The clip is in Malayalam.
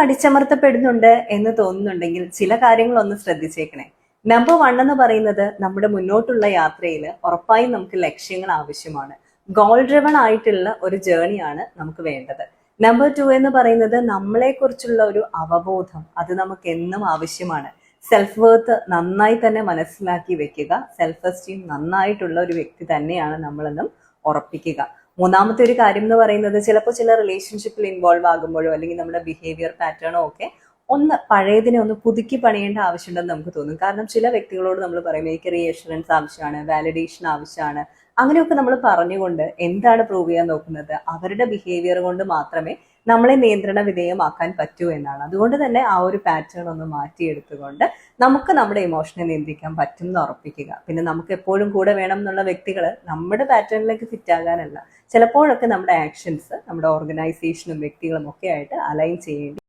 അടിച്ചമർത്തപ്പെടുന്നുണ്ട് എന്ന് തോന്നുന്നുണ്ടെങ്കിൽ ചില കാര്യങ്ങൾ ഒന്ന് ശ്രദ്ധിച്ചേക്കണേ. നമ്പർ 1 എന്ന് പറയുന്നത് നമ്മുടെ മുന്നോട്ടുള്ള യാത്രയിൽ ഉറപ്പായും നമുക്ക് ലക്ഷ്യങ്ങൾ ആവശ്യമാണ്. ഗോൾ ഡ്രിവൺ ആയിട്ടുള്ള ഒരു ജേണിയാണ് നമുക്ക് വേണ്ടത്. നമ്പർ 2 എന്ന് പറയുന്നത് നമ്മളെ കുറിച്ചുള്ള ഒരു അവബോധം, അത് നമുക്ക് എന്നും ആവശ്യമാണ്. സെൽഫ് വർത്ത് നന്നായി തന്നെ മനസ്സിലാക്കി വെക്കുക. സെൽഫ് എസ്റ്റീം നന്നായിട്ടുള്ള ഒരു വ്യക്തി തന്നെയാണ് നമ്മളെന്നും ഉറപ്പിക്കുക. മൂന്നാമത്തെ ഒരു കാര്യം എന്ന് പറയുന്നത്, ചിലപ്പോൾ ചില റിലേഷൻഷിപ്പിൽ ഇൻവോൾവ് ആകുമ്പോഴോ അല്ലെങ്കിൽ നമ്മുടെ ബിഹേവിയർ പാറ്റേണോ ഒക്കെ പഴയതിനെ ഒന്ന് പുതുക്കി പണിയേണ്ട ആവശ്യമുണ്ടെന്ന് നമുക്ക് തോന്നും. കാരണം ചില വ്യക്തികളോട് നമ്മൾ പറയും എനിക്ക് റീഅഷുറൻസ് ആവശ്യമാണ്, വാലിഡേഷൻ ആവശ്യമാണ്, അങ്ങനെയൊക്കെ നമ്മൾ പറഞ്ഞുകൊണ്ട് എന്താണ് പ്രൂവ് ചെയ്യാൻ നോക്കുന്നത്? അവരുടെ ബിഹേവിയർ കൊണ്ട് മാത്രമേ നമ്മളെ നിയന്ത്രണ വിധേയമാക്കാൻ പറ്റൂ എന്നാണ്. അതുകൊണ്ട് തന്നെ ആ ഒരു പാറ്റേൺ ഒന്ന് മാറ്റിയെടുത്തുകൊണ്ട് നമുക്ക് നമ്മുടെ ഇമോഷനെ നിയന്ത്രിക്കാൻ പറ്റും എന്ന് ഉറപ്പിക്കുക. പിന്നെ നമുക്ക് എപ്പോഴും കൂടെ വേണം എന്നുള്ള വ്യക്തികൾ നമ്മുടെ പാറ്റേണിലേക്ക് ഫിറ്റ് ആകാനല്ല, ചിലപ്പോഴൊക്കെ നമ്മുടെ ആക്ഷൻസ് നമ്മുടെ ഓർഗനൈസേഷനും വ്യക്തികളും ഒക്കെ ആയിട്ട് അലൈൻ ചെയ്യേണ്ടി